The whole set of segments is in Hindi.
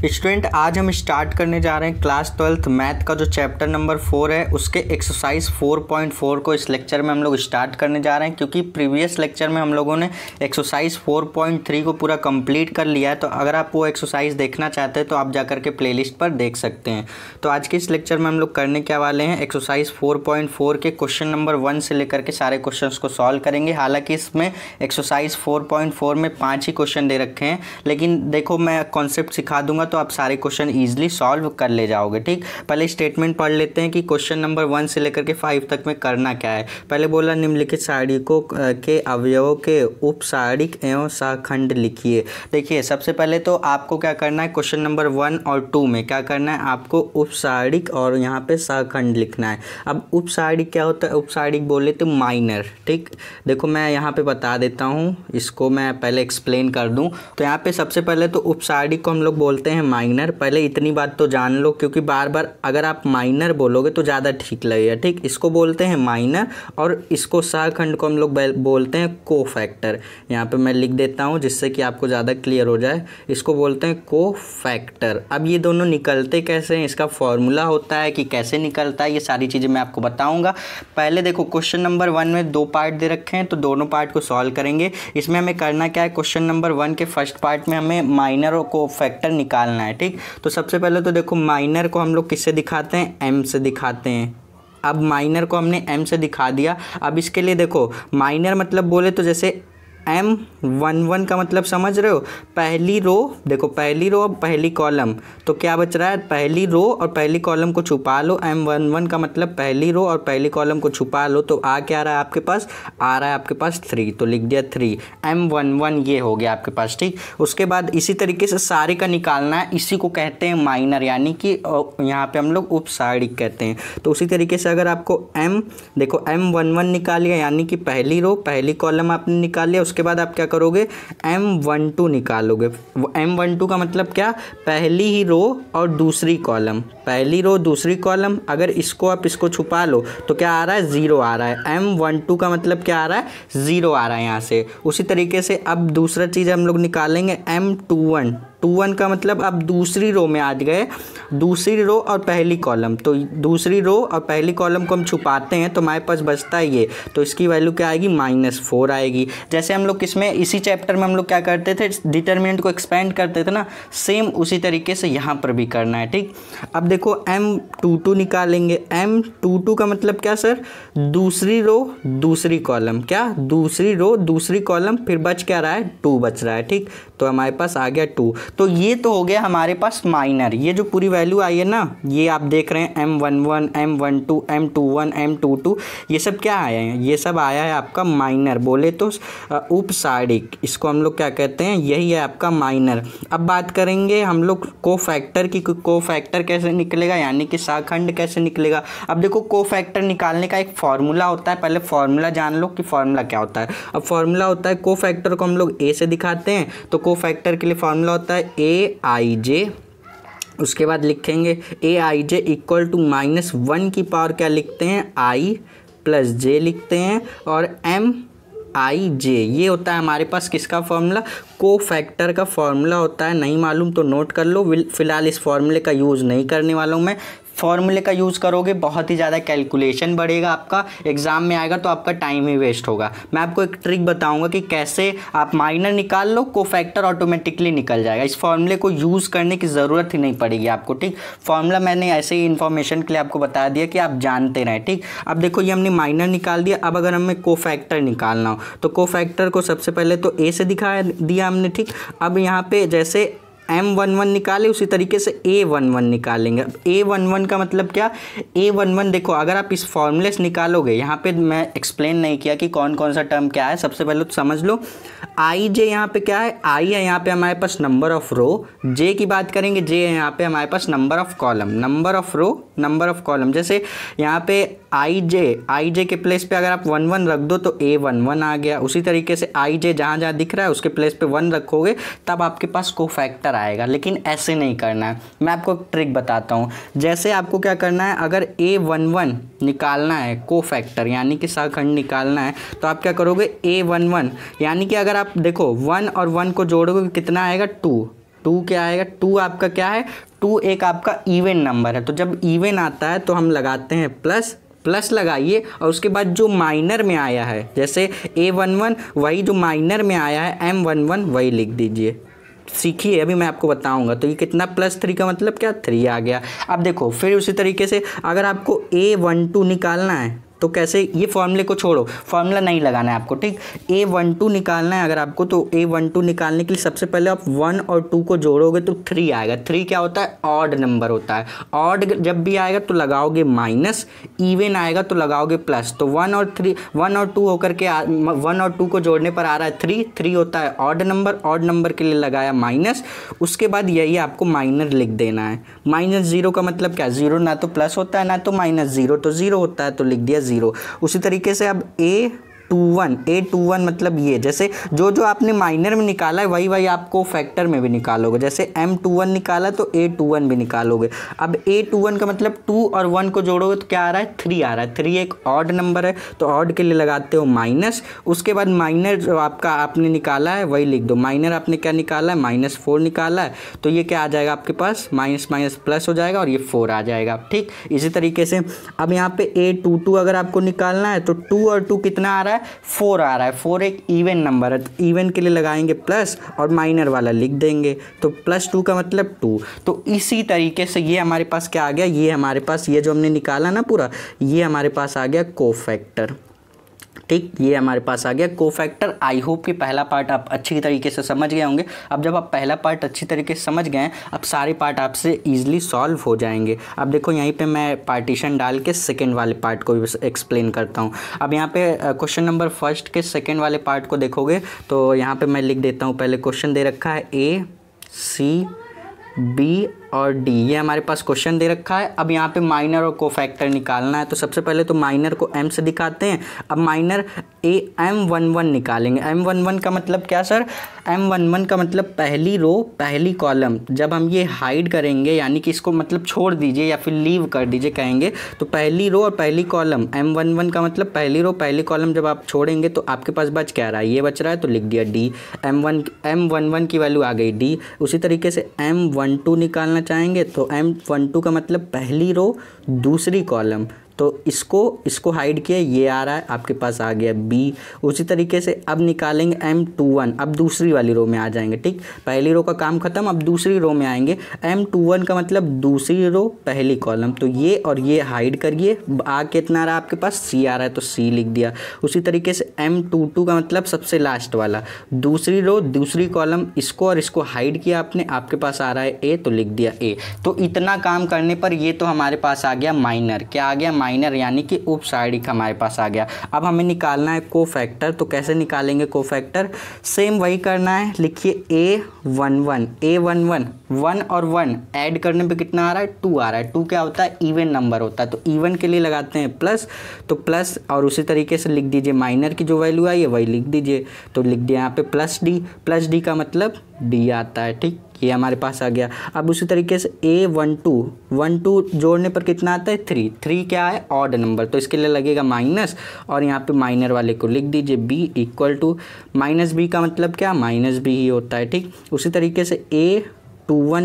स्टूडेंट आज हम स्टार्ट करने जा रहे हैं क्लास 12th मैथ का जो चैप्टर नंबर 4 है उसके एक्सरसाइज 4.4 को इस लेक्चर में हम लोग स्टार्ट करने जा रहे हैं। क्योंकि प्रीवियस लेक्चर में हम लोगों ने एक्सरसाइज 4.3 को पूरा कंप्लीट कर लिया है, तो अगर आप वो एक्सरसाइज देखना चाहते हैं तो आप जाकर के प्लेलिस्ट पर देख सकते हैं। तो आज के इस लेक्चर में हम लोग करने क्या वाले हैं, एक्सरसाइज 4.4 के क्वेश्चन नंबर 1 से लेकर के सारे क्वेश्चन को सॉल्व करेंगे। हालाँकि इसमें एक्सरसाइज 4.4 में 5 ही क्वेश्चन दे रखे हैं, लेकिन देखो मैं कॉन्सेप्ट सिखा दूंगा तो आप सारे क्वेश्चन इजीली सॉल्व कर ले जाओगे। ठीक, पहले स्टेटमेंट पढ़ लेते हैं कि क्वेश्चन नंबर 1 से लेकर के 5 तक में करना क्या है। पहले बोला निम्नलिखित सारणिकों के अवयवों के उपसारणिक एवं सहखंड लिखिए। देखिए सबसे पहले तो आपको क्या करना है, क्वेश्चन नंबर 1 और 2 में क्या करना है, आपको उपसारणिक और यहाँ पे सहखंड लिखना है। अब उपसारणिक क्या होता है, उपसारणिक बोले तो माइनर। ठीक, देखो मैं यहाँ पे बता देता हूँ, इसको मैं पहले एक्सप्लेन कर दूँ। तो यहाँ पे सबसे पहले तो उपसारणिक को हम लोग बोलते हैं माइनर। पहले इतनी बात तो जान लो, क्योंकि बार बार अगर आप माइनर बोलोगे तो ज़्यादा ठीक लगेगा। ठीक, इसको बोलते हैं माइनर और इसको सहखंड को हम लोग बोलते हैं कोफैक्टर। यहाँ पे मैं लिख देता हूँ जिससे कि आपको ज़्यादा क्लियर हो जाए। इसको बोलते हैं कोफैक्टर। अब ये दोनों निकलते कैसे हैं, इसका फॉर्मूला होता है कि कैसे निकलता है, ये सारी चीज़ें मैं आपको बताऊँगा। पहले देखो क्वेश्चन नंबर 1 में 2 पार्ट दे रखे हैं, तो दोनों पार्ट को सॉल्व करेंगे। इसमें हमें करना क्या है, क्वेश्चन नंबर 1 के फर्स्ट पार्ट में हमें माइनर और कोफैक्टर निकालना है। ठीक, तो सबसे पहले तो देखो माइनर को हम लोग किससे दिखाते हैं, एम से दिखाते हैं। अब माइनर को हमने एम से दिखा दिया। अब इसके लिए देखो माइनर मतलब बोले तो जैसे M11 का मतलब समझ रहे हो, पहली रो, देखो पहली रो और पहली कॉलम, तो क्या बच रहा है, पहली रो और पहली कॉलम को छुपा लो। M11 का मतलब पहली रो और पहली कॉलम को छुपा लो, तो आ क्या रहा है आपके पास, आ रहा है आपके पास 3, तो लिख दिया 3। M11 ये हो गया आपके पास। ठीक, उसके बाद इसी तरीके से सारे का निकालना है, इसी को कहते हैं माइनर, यानी कि यहाँ पे हम लोग उपसारणिक कहते हैं। तो उसी तरीके से अगर आपको देखो M11 निकाल लिया, यानी कि पहली रो पहली कॉलम आपने निकाल लिया। उसके बाद आप क्या करोगे, M12 निकालोगे। M12 का मतलब क्या, पहली ही रो और दूसरी कॉलम, पहली रो दूसरी कॉलम। अगर इसको आप इसको छुपा लो तो क्या आ रहा है, 0 आ रहा है। M12 का मतलब क्या आ रहा है, 0 आ रहा है यहाँ से। उसी तरीके से अब दूसरा चीज़ हम लोग निकालेंगे M21 का मतलब अब दूसरी रो में आ गए, दूसरी रो और पहली कॉलम, तो दूसरी रो और पहली कॉलम को हम छुपाते हैं तो हमारे पास बचता है ये, तो इसकी वैल्यू क्या आएगी, -4 आएगी। जैसे हम लोग किसमें, इसी चैप्टर में हम लोग क्या करते थे, डिटर्मिनेंट को एक्सपेंड करते थे ना, सेम उसी तरीके से यहाँ पर भी करना है। ठीक, अब देखो M22 निकालेंगे। M22 का मतलब क्या सर, दूसरी रो दूसरी कॉलम, क्या दूसरी रो दूसरी कॉलम, फिर बच क्या रहा है, 2 बच रहा है। ठीक, तो हमारे पास आ गया 2। तो ये तो हो गया हमारे पास माइनर। ये जो पूरी वैल्यू आई है ना, ये आप देख रहे हैं M11, M12, M21, M22, ये सब क्या आया है, ये सब आया है आपका माइनर, बोले तो उपसारणिक, इसको हम लोग क्या कहते हैं, यही है आपका माइनर। अब बात करेंगे हम लोग कोफैक्टर की, कोफैक्टर कैसे निकलेगा, यानी कि सहखंड कैसे निकलेगा। अब देखो कोफैक्टर निकालने का एक फॉर्मूला होता है, पहले फॉर्मूला जान लो कि फॉर्मूला क्या होता है। अब फॉर्मूला होता है, कोफैक्टर को हम लोग ए से दिखाते हैं, तो कोफैक्टर के लिए फॉर्मूला होता है AIJ। उसके बाद लिखेंगे AIJ इक्वल टू -1 की पावर क्या लिखते हैं, I + J लिखते हैं, और MIJ ये होता है हमारे पास किसका फॉर्मूला, कोफैक्टर का फॉर्मूला होता है। नहीं मालूम तो नोट कर लो, फिलहाल इस फॉर्मूले का यूज़ नहीं करने वाला हूँ मैं। फॉर्मूले का यूज़ करोगे बहुत ही ज़्यादा कैलकुलेशन बढ़ेगा, आपका एग्जाम में आएगा तो आपका टाइम ही वेस्ट होगा। मैं आपको एक ट्रिक बताऊंगा कि कैसे आप माइनर निकाल लो, कोफैक्टर ऑटोमेटिकली निकल जाएगा। इस फॉर्मूले को यूज़ करने की ज़रूरत ही नहीं पड़ेगी आपको। ठीक, फॉर्मूला मैंने ऐसे ही इन्फॉर्मेशन के लिए आपको बता दिया कि आप जानते रहें। ठीक, अब देखो ये हमने माइनर निकाल दिया। अब अगर हमें कोफैक्टर निकालना हो तो कोफैक्टर को सबसे पहले तो ए से दिखा दिया हमने। ठीक, अब यहाँ पे जैसे M11 निकाले उसी तरीके से A11 निकालेंगे। अब A11 का मतलब क्या, A11 देखो अगर आप इस फॉर्मूले से निकालोगे, यहाँ पे मैं एक्सप्लेन नहीं किया कि कौन कौन सा टर्म क्या है, सबसे पहले तो समझ लो। IJ यहाँ पे क्या है, I है यहाँ पे हमारे पास नंबर ऑफ रो, J की बात करेंगे, J है यहाँ पे हमारे पास number of column, number of row number of column. जैसे यहाँ पे IJ के प्लेस पे अगर आप 1 रख दो तो A11 आ गया। उसी तरीके से IJ जहाँ जहाँ दिख रहा है उसके प्लेस पे 1 रखोगे तब आपके पास कोफैक्टर आएगा, लेकिन ऐसे नहीं करना है। मैं आपको एक ट्रिक बताता हूँ। जैसे आपको क्या करना है, अगर A11 निकालना है कोफैक्टर यानी कि सहखंड निकालना है, तो आप क्या करोगे, A11 यानी कि अगर आप देखो 1 और 1 को जोड़ोगे कितना आएगा, 2। 2 क्या आएगा, 2 आपका क्या है, 2 एक आपका इवन नंबर है, तो जब इवन आता है तो हम लगाते हैं प्लस, प्लस लगाइए और उसके बाद जो माइनर में आया है, जैसे A11 वही जो माइनर में आया है M11 वही लिख दीजिए। सीखिए, अभी मैं आपको बताऊंगा। तो ये कितना, +3 का मतलब क्या, 3 आ गया। अब देखो फिर उसी तरीके से अगर आपको A12 निकालना है तो कैसे, ये फॉर्मूले को छोड़ो, फॉर्मूला नहीं लगाना है आपको, ठीक। A12 निकालना है अगर आपको, तो A12 निकालने के लिए सबसे पहले आप 1 और 2 को जोड़ोगे तो 3 आएगा। 3 क्या होता है, ऑड नंबर होता है। ऑड जब भी आएगा तो लगाओगे माइनस, इवन आएगा तो लगाओगे प्लस। तो 1 और 2 होकर के 1 और 2 को जोड़ने पर आ रहा है 3, 3 होता है ऑड नंबर, ऑड नंबर के लिए लगाया माइनस। उसके बाद यही आपको माइनर लिख देना है। -0 का मतलब क्या, 0 ना तो प्लस होता है ना तो -0, तो 0 होता है तो लिख दिया 0। उसी तरीके से अब A21 मतलब ये, जैसे जो जो आपने माइनर में निकाला है वही वही आपको फैक्टर में भी निकालोगे। जैसे M21 निकाला तो A21 भी निकालोगे। अब A21 का मतलब 2 और 1 को जोड़ोगे तो क्या आ रहा है, 3 आ रहा है। 3 एक ऑड नंबर है तो ऑड के लिए लगाते हो माइनस। उसके बाद माइनर जो आपका आपने निकाला है वही लिख दो। माइनर आपने क्या निकाला है, -4 निकाला है, तो ये क्या आ जाएगा आपके पास, माइनस माइनस प्लस हो जाएगा और ये 4 आ जाएगा, ठीक। इसी तरीके से अब यहाँ पे A22 अगर आपको निकालना है तो 2 और 2 कितना आ रहा है, 4 आ रहा है। 4 एक इवन नंबर है तो इवन के लिए लगाएंगे प्लस और माइनर वाला लिख देंगे, तो +2 का मतलब 2। तो इसी तरीके से ये हमारे पास क्या आ गया, ये हमारे पास ये जो हमने निकाला ना पूरा, ये हमारे पास आ गया कोफैक्टर, ठीक। ये हमारे पास आ गया कोफैक्टर। आई होप कि पहला पार्ट आप अच्छी तरीके से समझ गए होंगे। अब जब आप पहला पार्ट अच्छी तरीके से समझ गए, अब सारे पार्ट आपसे ईजिली सॉल्व हो जाएंगे। अब देखो यहीं पे मैं पार्टीशन डाल के सेकंड वाले पार्ट को एक्सप्लेन करता हूँ। अब यहाँ पे क्वेश्चन नंबर फर्स्ट के सेकंड वाले पार्ट को देखोगे तो यहाँ पे मैं लिख देता हूँ। पहले क्वेश्चन दे रखा है A, C, B और D, ये हमारे पास क्वेश्चन दे रखा है। अब यहाँ पे माइनर और कोफैक्टर निकालना है, तो सबसे पहले तो माइनर को M से दिखाते हैं। अब माइनर M11 निकालेंगे। M11 का मतलब क्या सर, M11 का मतलब पहली रो पहली कॉलम। जब हम ये हाइड करेंगे यानी कि इसको मतलब छोड़ दीजिए या फिर लीव कर दीजिए कहेंगे, तो पहली रो और पहली कॉलम, M11 का मतलब पहली रो पहली कॉलम जब आप छोड़ेंगे तो आपके पास बच क्या रहा है, ये बच रहा है तो लिख दिया D। M11 की वैल्यू आ गई D। उसी तरीके से M12 निकालना चाहेंगे तो M12 का मतलब पहली रो दूसरी कॉलम, तो इसको हाइड किया, ये आ रहा है आपके पास आ गया B। उसी तरीके से अब निकालेंगे M21, अब दूसरी वाली रो में आ जाएंगे, ठीक। पहली रो का काम खत्म, अब दूसरी रो में आएंगे। M21 का मतलब दूसरी रो पहली कॉलम, तो ये और ये हाइड करिए, आ कितना रहा आपके पास, C आ रहा है तो C लिख दिया। उसी तरीके से M22 का मतलब सबसे लास्ट वाला, दूसरी रो दूसरी कॉलम, इसको और इसको हाइड किया आपने, आपके पास आ रहा है A तो लिख दिया A। तो इतना काम करने पर ये तो हमारे पास आ गया माइनर, क्या आ गया, माइनर यानी कि उपसाइडिक हमारे पास आ गया। अब हमें निकालना है कोफैक्टर, तो कैसे निकालेंगे कोफैक्टर, सेम वही करना है। लिखिए A11 1 और 1 ऐड करने पे कितना आ रहा है, 2 आ रहा है। 2 क्या होता है, इवन नंबर होता है, तो इवन के लिए लगाते हैं प्लस, तो प्लस और उसी तरीके से लिख दीजिए माइनर की जो वैल्यू आई है वही लिख दीजिए, तो लिख दिया यहाँ पे +D का मतलब D आता है, ठीक। ये हमारे पास आ गया। अब उसी तरीके से A12 जोड़ने पर कितना आता है, 3 क्या है, ऑड नंबर, तो इसके लिए लगेगा माइनस और यहाँ पे माइनर वाले को लिख दीजिए B = -B का मतलब क्या, -B ही होता है, ठीक। उसी तरीके से A21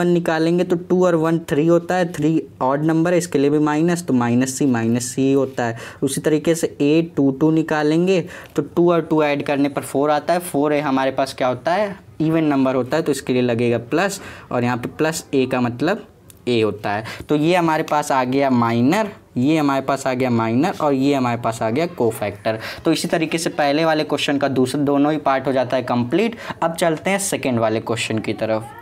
निकालेंगे तो 2 और 1 3 होता है, 3 ऑड नंबर है, इसके लिए भी माइनस, तो -C होता है। उसी तरीके से A22 निकालेंगे तो 2 और 2 ऐड करने पर 4 आता है। 4 है हमारे पास क्या होता है, इवन नंबर होता है, तो इसके लिए लगेगा प्लस और यहाँ पे +A का मतलब A होता है। तो ये हमारे पास आ गया माइनर, ये हमारे पास आ गया माइनर और ये हमारे पास आ गया कोफैक्टर। तो इसी तरीके से पहले वाले क्वेश्चन का दूसरे दोनों ही पार्ट हो जाता है कंप्लीट। अब चलते हैं सेकेंड वाले क्वेश्चन की तरफ।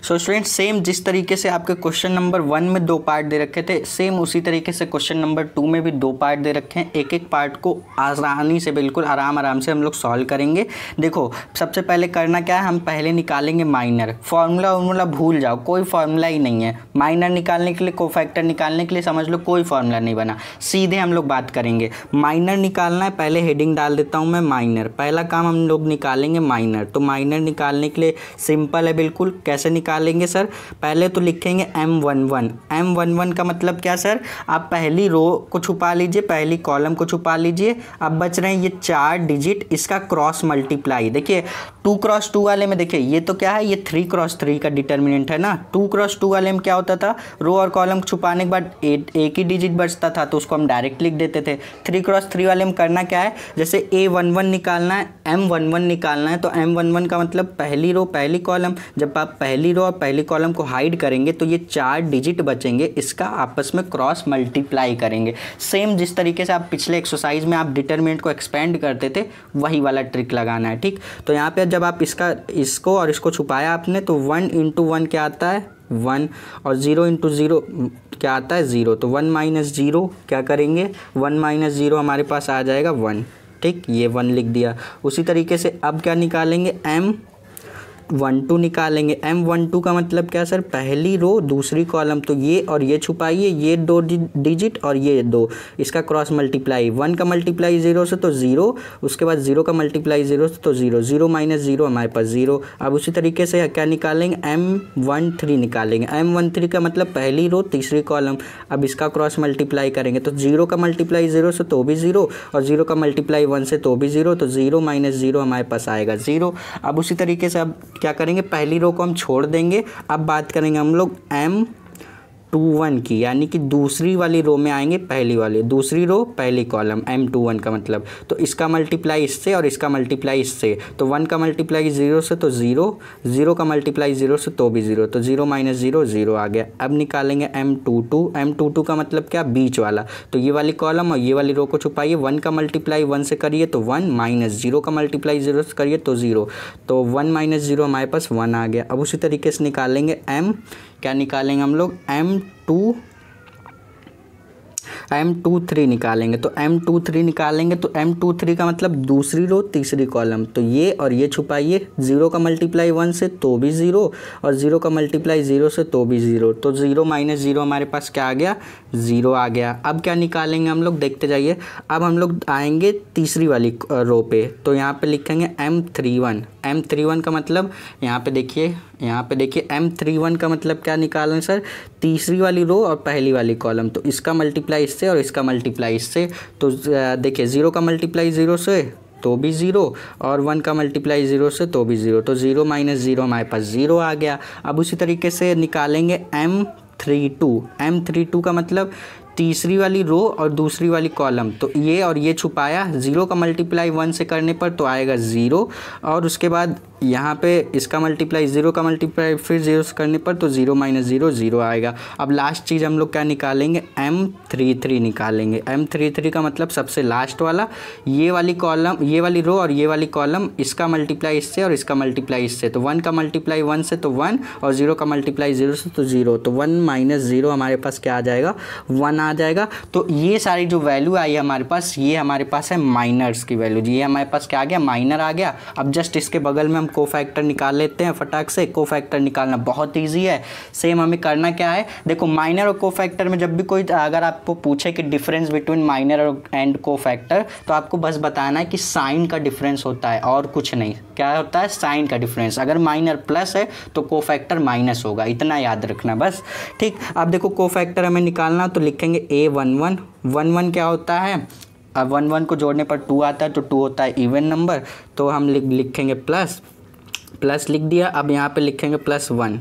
सो स्टूडेंट्स, सेम जिस तरीके से आपके क्वेश्चन नंबर 1 में 2 पार्ट दे रखे थे, सेम उसी तरीके से क्वेश्चन नंबर 2 में भी 2 पार्ट दे रखे हैं। एक एक पार्ट को आसानी से, बिल्कुल आराम से हम लोग सॉल्व करेंगे। देखो सबसे पहले करना क्या है, हम पहले निकालेंगे माइनर। फार्मूला भूल जाओ, कोई फार्मूला ही नहीं है। माइनर निकालने के लिए, कोफैक्टर निकालने के लिए समझ लो कोई फार्मूला नहीं बना, सीधे हम लोग बात करेंगे। माइनर निकालना है, पहले हेडिंग डाल देता हूँ मैं माइनर। पहला काम हम लोग निकालेंगे माइनर। तो माइनर निकालने के लिए सिंपल है बिल्कुल, कैसे निकाल निकालेंगे सर? पहले तो लिखेंगे M11। M11 का मतलब क्या सर? आप पहली रो को छुपा लीजिए, पहली कॉलम को छुपा लीजिए। अब बच रहे हैं ये 4 डिजिट, इसका क्रॉस मल्टीप्लाई। देखिए 2 क्रॉस 2 वाले में देखिए ये तो क्या है, ये 3 क्रॉस 3 का डिटर्मिनेंट है ना। 2 क्रॉस 2 वाले में क्या होता था, रो और कॉलम छुपाने के बाद एक ही डिजिट बचता था तो उसको हम डायरेक्ट लिख देते थे। 3 क्रॉस 3 वाले में करना क्या है, जैसे A11 निकालना है, M11 निकालना है, तो M11 का मतलब पहली रो पहली कॉलम। जब आप पहली रो और पहली कॉलम को हाइड करेंगे तो ये 4 डिजिट बचेंगे, इसका आपस में क्रॉस मल्टीप्लाई करेंगे। सेम जिस तरीके से आप पिछले एक्सरसाइज में आप डिटरमिनेंट को एक्सपेंड करते थे वही वाला ट्रिक लगाना है। ठीक, तो यहाँ पे जब आप इसको और इसको छुपाया आपने तो 1 × 1 क्या आता है 1, और 0 × 0 क्या आता है 0, तो 1 - 0 क्या करेंगे, 1 - 0 हमारे पास आ जाएगा 1। ठीक, ये 1 लिख दिया। उसी तरीके से अब क्या निकालेंगे, M12 निकालेंगे। M12 का मतलब क्या सर, पहली रो दूसरी कॉलम, तो ये और ये छुपाइए, ये 2 डिजिट और ये 2, इसका क्रॉस मल्टीप्लाई। 1 का मल्टीप्लाई 0 से तो 0, उसके बाद 0 का मल्टीप्लाई 0 से तो 0, 0 - 0 हमारे पास 0। अब उसी तरीके से क्या निकालेंगे, M13 निकालेंगे। M13 का मतलब पहली रो तीसरी कॉलम, अब इसका क्रॉस मल्टीप्लाई करेंगे तो 0 का मल्टीप्लाई 0 से तो भी 0, और 0 का मल्टीप्लाई 1 से तो भी 0, तो 0 - 0 हमारे पास आएगा 0। अब उसी तरीके से अब क्या करेंगे, पहली रो को हम छोड़ देंगे। अब बात करेंगे हम लोग M21 की, यानी कि दूसरी वाली रो में आएंगे, पहली वाली दूसरी रो पहली कॉलम, M21 का मतलब, तो इसका मल्टीप्लाई इससे और इसका मल्टीप्लाई इससे, तो 1 का मल्टीप्लाई 0 से तो 0, 0 का मल्टीप्लाई 0 से तो भी 0, तो 0 - 0 0 आ गया। अब निकालेंगे M22। M22 का मतलब क्या, बीच वाला, तो ये वाली कॉलम और ये वाली रो को छुपाइए। 1 का मल्टीप्लाई 1 से करिए तो 1, - 0 का मल्टीप्लाई 0 से करिए तो 0, तो 1 - 0 हमारे पास 1 आ गया। अब उसी तरीके से निकालेंगे क्या निकालेंगे हम लोग, M23 निकालेंगे। तो M23 निकालेंगे तो M23 का मतलब दूसरी रो तीसरी कॉलम, तो ये और ये छुपाइए। 0 का मल्टीप्लाई 1 से तो भी 0, और 0 का मल्टीप्लाई 0 से तो भी 0, तो 0 - 0 हमारे पास क्या आ गया, 0 आ गया। अब क्या निकालेंगे हम लोग, देखते जाइए। अब हम लोग आएंगे तीसरी वाली रो पे, तो यहाँ पे लिखेंगे M31। M31 का मतलब यहाँ पे देखिए M31 का मतलब क्या निकालें सर, तीसरी वाली रो और पहली वाली कॉलम, तो इसका मल्टीप्लाई इससे और इसका मल्टीप्लाई इससे, तो देखिए 0 का मल्टीप्लाई 0 से तो भी 0, और 1 का मल्टीप्लाई 0 से तो भी 0, तो 0 - 0 हमारे पास 0 आ गया। अब उसी तरीके से निकालेंगे M32। M32 का मतलब तीसरी वाली रो और दूसरी वाली कॉलम, तो ये और ये छुपाया। 0 का मल्टीप्लाई 1 से करने पर तो आएगा 0, और उसके बाद यहाँ पे इसका मल्टीप्लाई 0 का मल्टीप्लाई फिर 0 से करने पर तो 0 - 0 0 आएगा। अब लास्ट चीज़ हम लोग क्या निकालेंगे, M33 निकालेंगे। M33 का मतलब सबसे लास्ट वाला, ये वाली कॉलम, ये वाली रो और ये वाली कॉलम, इसका मल्टीप्लाई इससे और इसका मल्टीप्लाई इससे, तो 1 का मल्टीप्लाई 1 से तो 1, और 0 का मल्टीप्लाई 0 से तो 0, तो 1 - 0 हमारे पास क्या आ जाएगा, 1 आ जाएगा। तो ये सारी जो वैल्यू आई है हमारे पास, ये हमारे पास है माइनर्स की वैल्यू। ये हमारे पास क्या आ गया, माइनर आ गया। अब जस्ट इसके बगल में कोफैक्टर निकाल लेते हैं फटाक से। कोफैक्टर निकालना बहुत इजी है। सेम हमें करना क्या है, देखो माइनर और कोफैक्टर में जब भी कोई अगर आपको पूछे कि difference between minor and cofactor, तो आपको बस बताना है कि साइन का डिफरेंस होता है और कुछ नहीं। क्या होता है, साइन का डिफरेंस। अगर माइनर प्लस है तो कोफैक्टर माइनस होगा, इतना याद रखना बस। ठीक, अब देखो कोफैक्टर हमें निकालना, तो लिखेंगे A11। 11 क्या होता है, अब 11 को जोड़ने पर 2 आता है, तो 2 होता है इवन नंबर, तो हम लिखेंगे प्लस लिख दिया। अब यहाँ पे लिखेंगे +1।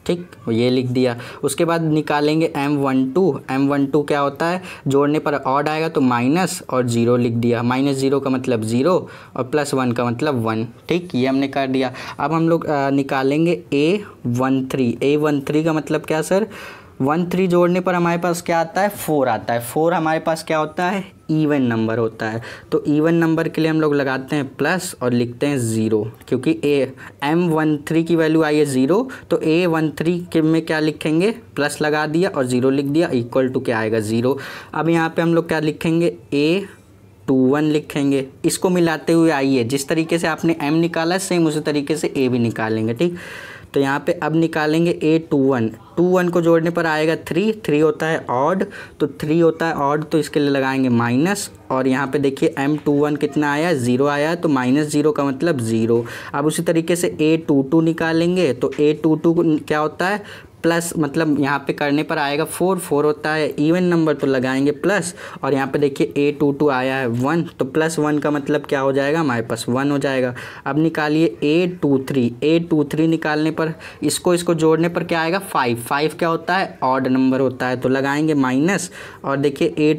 ठीक, ये लिख दिया। उसके बाद निकालेंगे M12। M12 क्या होता है, जोड़ने पर ऑड आएगा तो माइनस और 0 लिख दिया। -0 का मतलब 0 और +1 का मतलब 1। ठीक, ये हमने कर दिया। अब हम लोग निकालेंगे A13। A13 का मतलब क्या सर, 13 जोड़ने पर हमारे पास क्या आता है, 4 आता है। 4 हमारे पास क्या होता है, इवन नंबर होता है। तो इवन नंबर के लिए हम लोग लगाते हैं प्लस और लिखते हैं 0, क्योंकि M13 की वैल्यू आई है 0, तो A13 के में क्या लिखेंगे, प्लस लगा दिया और 0 लिख दिया, इक्वल टू क्या आएगा 0। अब यहाँ पे हम लोग क्या लिखेंगे, A21 लिखेंगे। इसको मिलाते हुए आइए जिस तरीके से आपने M निकाला सेम उसी तरीके से A भी निकालेंगे। ठीक, तो यहाँ पे अब निकालेंगे A21, 21 को जोड़ने पर आएगा 3, 3 होता है ऑड, तो 3 होता है ऑड, तो इसके लिए लगाएंगे माइनस। और यहाँ पे देखिए M21 कितना आया, 0 आया, तो -0 का मतलब 0। अब उसी तरीके से A22 निकालेंगे, तो A22 क्या होता है प्लस, मतलब यहाँ पे करने पर आएगा 4, 4 होता है इवन नंबर, तो लगाएंगे प्लस। और यहाँ पे देखिए A22 आया है 1, तो +1 का मतलब क्या हो जाएगा, हमारे पास 1 हो जाएगा। अब निकालिए A23, A23 निकालने पर इसको जोड़ने पर क्या आएगा 5, 5 क्या होता है ऑड नंबर होता है, तो लगाएंगे माइनस। और देखिए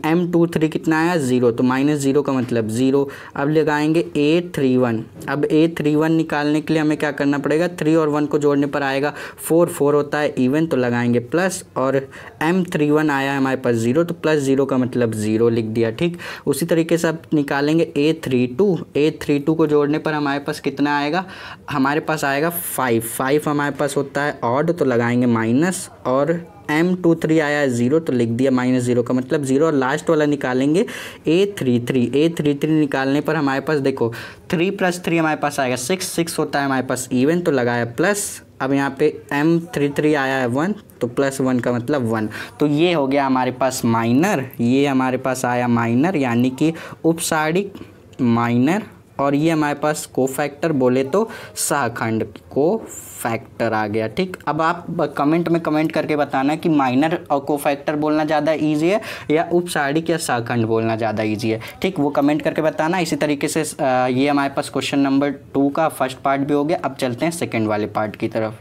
M23 कितना आया 0, तो -0 का मतलब 0। अब लगाएंगे A31, अब A31 निकालने के लिए हमें क्या करना पड़ेगा, 3 और 1 को जोड़ने पर आएगा 4, 4 होता है इवन, तो लगाएंगे प्लस। और M31 आया है हमारे पास 0, तो +0 का मतलब 0 लिख दिया। ठीक, उसी तरीके से अब निकालेंगे A32, A32 को जोड़ने पर हमारे पास कितना आएगा, हमारे पास आएगा 5, 5 हमारे पास होता है ऑड, तो लगाएंगे माइनस। और M23 आया है 0, तो लिख दिया -0 का मतलब 0। और लास्ट वाला निकालेंगे A33, A33 निकालने पर हमारे पास देखो 3 + 3 हमारे पास आएगा 6, 6 होता है हमारे पास इवन, तो लगाया प्लस। अब यहाँ पे M33 आया है 1, तो +1 का मतलब 1। तो ये हो गया हमारे पास माइनर, ये हमारे पास आया माइनर यानी कि उपसारिक माइनर। और ये हमारे पास कोफैक्टर बोले तो सहखंड कोफैक्टर आ गया। ठीक, अब आप कमेंट में कमेंट करके बताना कि माइनर और कोफैक्टर बोलना ज़्यादा इजी है या उपसारिक या सहखंड बोलना ज़्यादा इजी है। ठीक, वो कमेंट करके बताना। इसी तरीके से ये हमारे पास क्वेश्चन नंबर 2 का फर्स्ट पार्ट भी हो गया। अब चलते हैं सेकेंड वाले पार्ट की तरफ।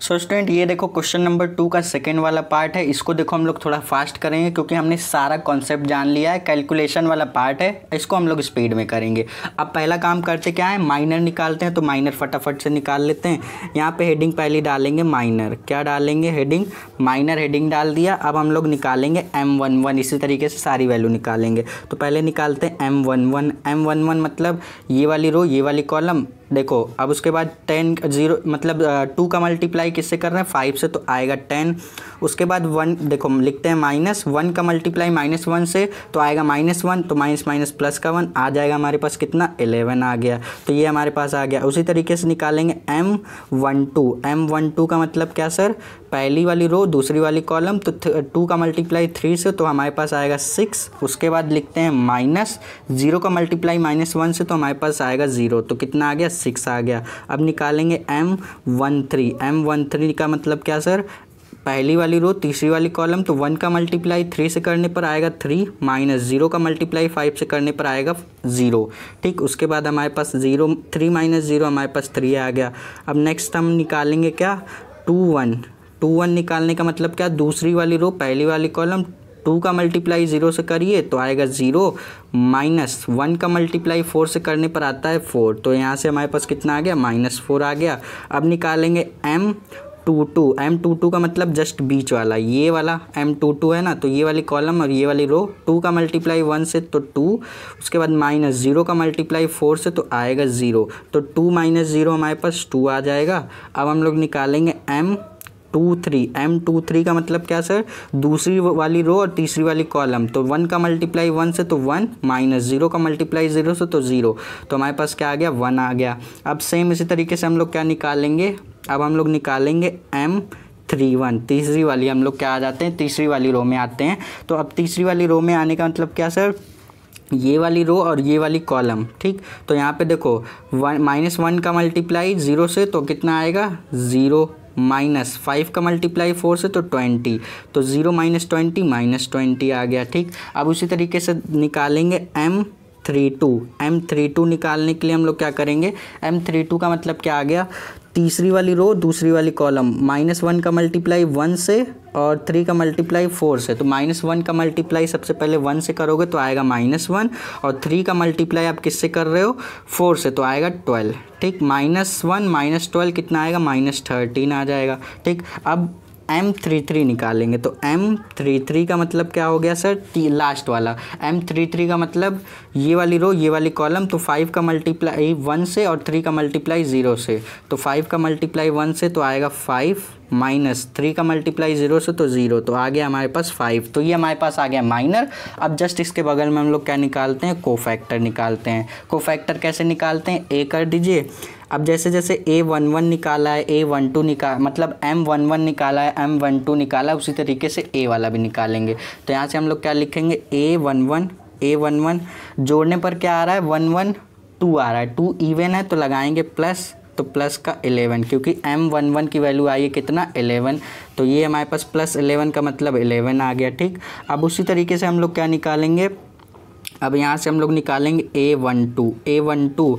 सो स्टूडेंट, ये देखो क्वेश्चन नंबर 2 का सेकंड वाला पार्ट है। इसको देखो हम लोग थोड़ा फास्ट करेंगे क्योंकि हमने सारा कॉन्सेप्ट जान लिया है। कैलकुलेशन वाला पार्ट है, इसको हम लोग स्पीड में करेंगे। अब पहला काम करते क्या है, माइनर निकालते हैं। तो माइनर फटाफट से निकाल लेते हैं। यहाँ पे हेडिंग पहले डालेंगे माइनर, क्या डालेंगे हेडिंग, माइनर हेडिंग डाल दिया। अब हम लोग निकालेंगे M11, इसी तरीके से सारी वैल्यू निकालेंगे। तो पहले निकालते हैं M11, M11 मतलब ये वाली रो ये वाली कॉलम। देखो अब उसके बाद 10 0 मतलब 2 का मल्टीप्लाई किससे कर रहे हैं 5 से, तो आएगा 10। उसके बाद 1 देखो हम लिखते हैं -1 का मल्टीप्लाई -1 से, तो आएगा -1, तो माइनस प्लस का 1 आ जाएगा हमारे पास कितना 11 आ गया। तो ये हमारे पास आ गया। उसी तरीके से निकालेंगे M12, M12 का मतलब क्या सर, पहली वाली रो दूसरी वाली कॉलम, तो 2 का मल्टीप्लाई 3 से, तो हमारे पास आएगा 6। उसके बाद लिखते हैं -0 का मल्टीप्लाई -1 से, तो हमारे पास आएगा 0, तो कितना आ गया 6 आ गया। अब निकालेंगे M13, M13 का मतलब क्या सर, पहली वाली रो तीसरी वाली कॉलम, तो 1 का मल्टीप्लाई 3 से करने पर आएगा 3, -0 का मल्टीप्लाई 5 से करने पर आएगा 0। ठीक, उसके बाद हमारे पास 0 3 - 0 हमारे पास 3 आ गया। अब नेक्स्ट हम निकालेंगे क्या 21 निकालने का मतलब क्या, दूसरी वाली रो पहली वाली कॉलम, 2 का मल्टीप्लाई 0 से करिए तो आएगा 0, -1 का मल्टीप्लाई 4 से करने पर आता है 4, तो यहाँ से हमारे पास कितना आ गया -4 आ गया। अब निकालेंगे M22 का मतलब जस्ट बीच वाला, ये वाला M22 है ना, तो ये वाली कॉलम और ये वाली रो, 2 का मल्टीप्लाई 1 से तो 2, उसके बाद -0 का मल्टीप्लाई 4 से तो आएगा 0, तो 2 - 0 हमारे पास 2 आ जाएगा। अब हम लोग निकालेंगे M23 का मतलब क्या सर, दूसरी वाली रो और तीसरी वाली कॉलम, तो 1 का मल्टीप्लाई 1 से तो 1, -0 का मल्टीप्लाई 0 से तो 0, तो हमारे पास क्या आ गया 1 आ गया। अब सेम इसी तरीके से हम लोग क्या निकालेंगे, अब हम लोग निकालेंगे M31, तीसरी वाली हम लोग क्या आ जाते हैं, तीसरी वाली रो में आते हैं। तो अब तीसरी वाली रो में आने का मतलब क्या सर, ये वाली रो और ये वाली कॉलम। ठीक, तो यहाँ पे देखो -1 का मल्टीप्लाई 0 से तो कितना आएगा 0, -5 का मल्टीप्लाई 4 से तो 20, तो 0 - 20 -20 आ गया। ठीक, अब उसी तरीके से निकालेंगे M32 निकालने के लिए हम लोग क्या करेंगे, M32 का मतलब क्या आ गया, तीसरी वाली रो दूसरी वाली कॉलम, -1 का मल्टीप्लाई 1 से और 3 का मल्टीप्लाई 4 से, तो -1 का मल्टीप्लाई सबसे पहले 1 से करोगे तो आएगा -1, और 3 का मल्टीप्लाई आप किससे कर रहे हो 4 से, तो आएगा 12। ठीक, -1 - 12 कितना आएगा -13 आ जाएगा। ठीक, अब M33 निकालेंगे। तो M33 का मतलब क्या हो गया सर, लास्ट वाला। M33 का मतलब ये वाली रो ये वाली कॉलम। तो 5 का मल्टीप्लाई 1 से और 3 का मल्टीप्लाई 0 से। तो 5 का मल्टीप्लाई 1 से तो आएगा 5 माइनस 3 का मल्टीप्लाई 0 से तो 0। तो आ गया हमारे पास 5। तो ये हमारे पास आ गया माइनर। अब जस्ट इसके बगल में हम लोग क्या निकालते हैं, कोफैक्टर निकालते हैं। कोफैक्टर कैसे निकालते हैं, ए कर दीजिए। अब जैसे जैसे A11 निकाला है, A12 मतलब M11 निकाला है, M12 निकाला है, उसी तरीके से A वाला भी निकालेंगे। तो यहाँ से हम लोग क्या लिखेंगे, A11 जोड़ने पर क्या आ रहा है, 1 1 2 आ रहा है। 2 इवन है तो लगाएंगे प्लस, तो प्लस का 11 क्योंकि M11 की वैल्यू आई है कितना, 11। तो ये हमारे पास प्लस 11 का मतलब 11 आ गया। ठीक, अब उसी तरीके से हम लोग क्या निकालेंगे, अब यहाँ से हम लोग निकालेंगे A12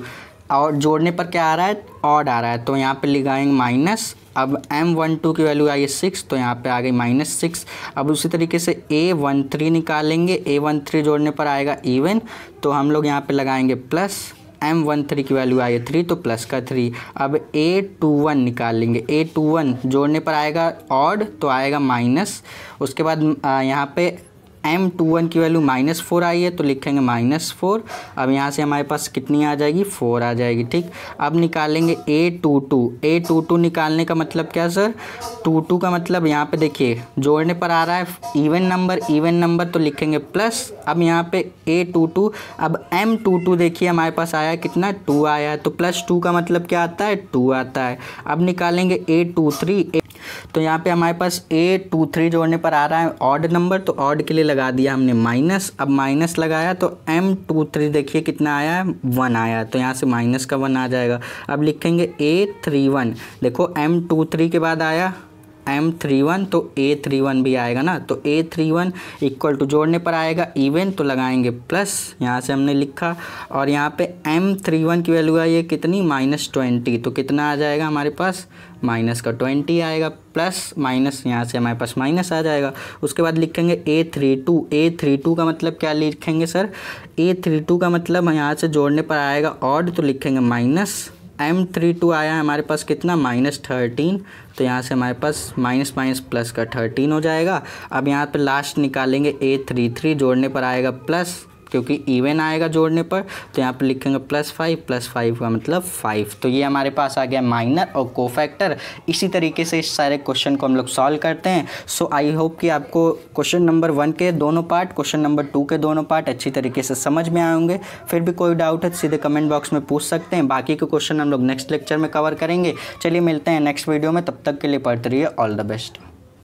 और जोड़ने पर क्या आ रहा है, ऑड आ रहा है। तो यहाँ पे लगाएंगे माइनस। अब M12 की वैल्यू आई है 6, तो यहाँ पे आ गई -6। अब उसी तरीके से A13 निकालेंगे। A13 जोड़ने पर आएगा इवन, तो हम लोग यहाँ पे लगाएंगे प्लस। M13 की वैल्यू आई है 3, तो प्लस का 3। अब A21 निकालेंगे। A21 जोड़ने पर आएगा ऑड, तो आएगा माइनस। उसके बाद यहाँ पे M21 की वैल्यू -4 आई है, तो लिखेंगे -4। अब यहाँ से हमारे पास कितनी आ जाएगी, 4 आ जाएगी। ठीक, अब निकालेंगे A22 निकालने का मतलब क्या सर, 22 का मतलब यहाँ पे देखिए जोड़ने पर आ रहा है इवन नंबर, तो लिखेंगे प्लस। अब यहाँ पे A22, अब M22 देखिए हमारे पास आया कितना, 2 आया है, तो +2 का मतलब क्या आता है, 2 आता है। अब निकालेंगे A23, तो यहाँ पे हमारे पास A23 जोड़ने पर आ रहा है ऑड नंबर, तो ऑड के लिए लगा दिया हमने माइनस। अब माइनस लगाया तो M23 देखिए कितना आया है, 1 आया, तो यहाँ से माइनस का 1 आ जाएगा। अब लिखेंगे A31, देखो M23 के बाद आया M31, तो A31 भी आएगा ना। तो A31 इक्वल टू जोड़ने पर आएगा इवन, तो लगाएंगे प्लस, यहाँ से हमने लिखा। और यहाँ पे M31 की वैल्यू आई है कितनी, -20, तो कितना आ जाएगा हमारे पास, माइनस का 20 आएगा, प्लस माइनस यहाँ से हमारे पास माइनस आ जाएगा। उसके बाद लिखेंगे A32 का मतलब क्या लिखेंगे सर, A32 का मतलब यहाँ से जोड़ने पर आएगा ऑड, तो लिखेंगे माइनस। M32 आया है हमारे पास कितना, -13, तो यहाँ से हमारे पास माइनस प्लस का 13 हो जाएगा। अब यहाँ पे लास्ट निकालेंगे A33, जोड़ने पर आएगा प्लस, क्योंकि इवन आएगा जोड़ने पर, तो यहाँ पे लिखेंगे +5 का मतलब 5। तो ये हमारे पास आ गया माइनर और कोफैक्टर। इसी तरीके से इस सारे क्वेश्चन को हम लोग सॉल्व करते हैं। सो आई होप कि आपको क्वेश्चन नंबर 1 के दोनों पार्ट, क्वेश्चन नंबर 2 के दोनों पार्ट अच्छी तरीके से समझ में आए होंगे। फिर भी कोई डाउट है तो सीधे कमेंट बॉक्स में पूछ सकते हैं। बाकी के क्वेश्चन हम लोग नेक्स्ट लेक्चर में कवर करेंगे। चलिए मिलते हैं नेक्स्ट वीडियो में, तब तक के लिए पढ़ते रहिए। All the best.